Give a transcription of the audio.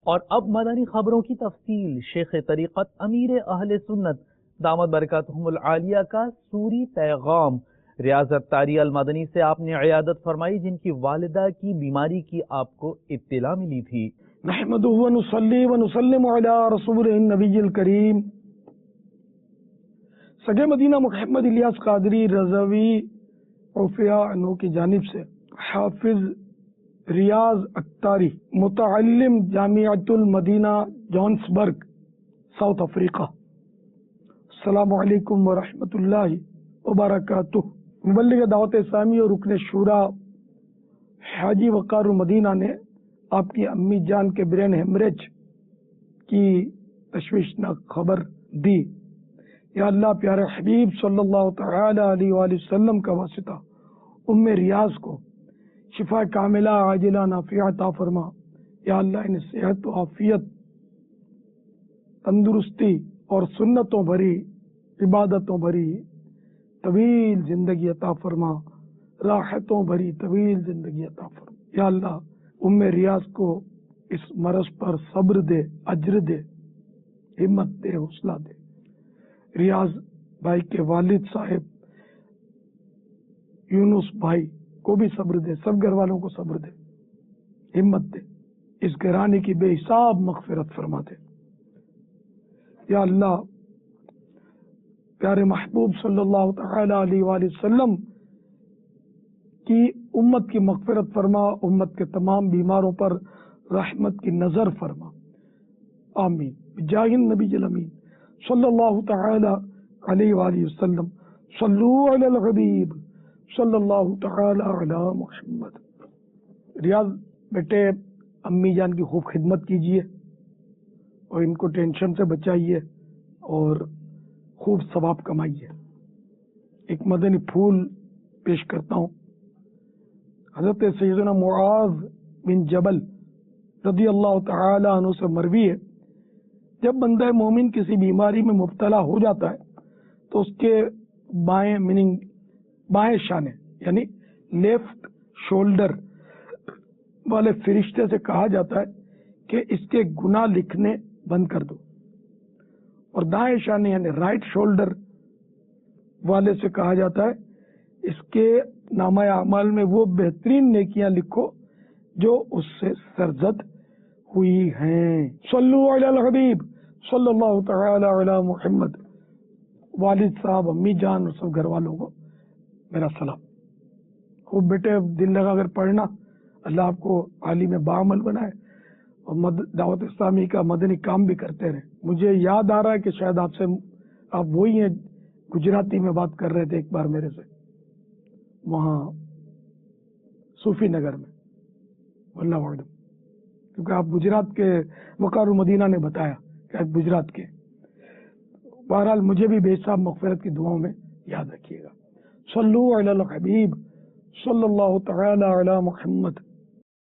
اور اب مدنی خبروں کی تفصیل۔ شیخ طریقت امیر اہل سنت دامت برکاتہم العالیہ کا سوری پیغام ریاضت طاری المدنی سے آپ نے عیادت فرمائی، جن کی والدہ کی بیماری کی آپ کو اطلاع ملی تھی۔ نحمدہ ونصلی ونسلم علی رسولہ النبی الکریم۔ سگے مدینہ محمد الیاس قادری رضوی عفیہ عنہ کی جانب سے حافظ ریاض اطاری، متعلم جامعۃ المدینہ جونسبرگ، ساؤتھ افریقہ، السلام علیکم ورحمۃ اللہ وبرکاتہ۔ مبلغ دعوت اسلامی اور رکن شورا حاجی وقار المدینہ نے آپ کی امی جان کے برین ہیمریج کی تشویشناک خبر دی۔ یا اللہ پیارے حبیب صلی اللہ تعالی علیہ وآلہ وسلم کا واسطہ ام ریاض کو شفا کاملہ عاجلہ نافعہ عطا فرما۔ یا اللہ انہیں صحت و عافیت، تندرستی اور سنتوں بھری، عبادتوں بھری طویل زندگی عطا فرما، راحتوں بھری طویل زندگی عطا فرما۔ یا اللہ ام ریاض کو اس مرض پر صبر دے، اجر دے، ہمت دے، حوصلہ دے۔ ریاض بھائی کے والد صاحب یونس بھائی کو بھی صبر دے، سب گھر والوں کو صبر دے، ہمت دے، اس گھرانے کی بے حساب مغفرت فرما دے۔ یا اللہ پیارے محبوب صلی اللہ تعالی علیہ وآلہ وسلم کی امت کی مغفرت فرما، امت کے تمام بیماروں پر رحمت کی نظر فرما، آمین بجاہ النبی الامین صلی اللہ تعالی علیہ وآلہ وسلم۔ صلو علی الحبیب صلی اللہ تعالی علی محمد۔ ریاض بیٹے امی جان کی خوب خدمت کیجیے اور ان کو ٹینشن سے بچائیے اور خوب ثواب کمائیے۔ ایک مدنی پھول پیش کرتا ہوں۔ حضرت سیدنا معاذ بن جبل رضی اللہ تعالی عنہ سے مروی ہے، جب بندہ مومن کسی بیماری میں مبتلا ہو جاتا ہے تو اس کے بائیں شانے یعنی لیفٹ شولڈر والے فرشتے سے کہا جاتا ہے کہ اس کے گناہ لکھنے بند کر دو، اور دائیں شانے یعنی رائٹ شولڈر والے سے کہا جاتا ہے اس کے نامہ اعمال میں وہ بہترین نیکیاں لکھو جو اس سے سرزد ہوئی ہیں۔ صلو علی الحبیب صلی اللہ تعالی علی محمد۔ والد صاحب، امی جان اور سب گھر والوں کو میرا سلام۔ خوب بیٹے دل لگا کر پڑھنا، اللہ آپ کو عالم باعمل بنائے اور دعوت اسلامی کا مدنی کام بھی کرتے رہے۔ مجھے یاد آ رہا ہے کہ شاید آپ وہی ہیں، گجراتی میں بات کر رہے تھے ایک بار میرے سے، وہاں صوفی نگر میں، واللہ اعلم، کیونکہ آپ گجرات کے وقار المدینہ نے بتایا کہ آپ گجرات کے۔ بہرحال مجھے بھی بے حساب مغفرت کی دعاؤں میں یاد رکھیے گا۔ صلو علی الحبیب صلی اللہ تعالی علی محمد۔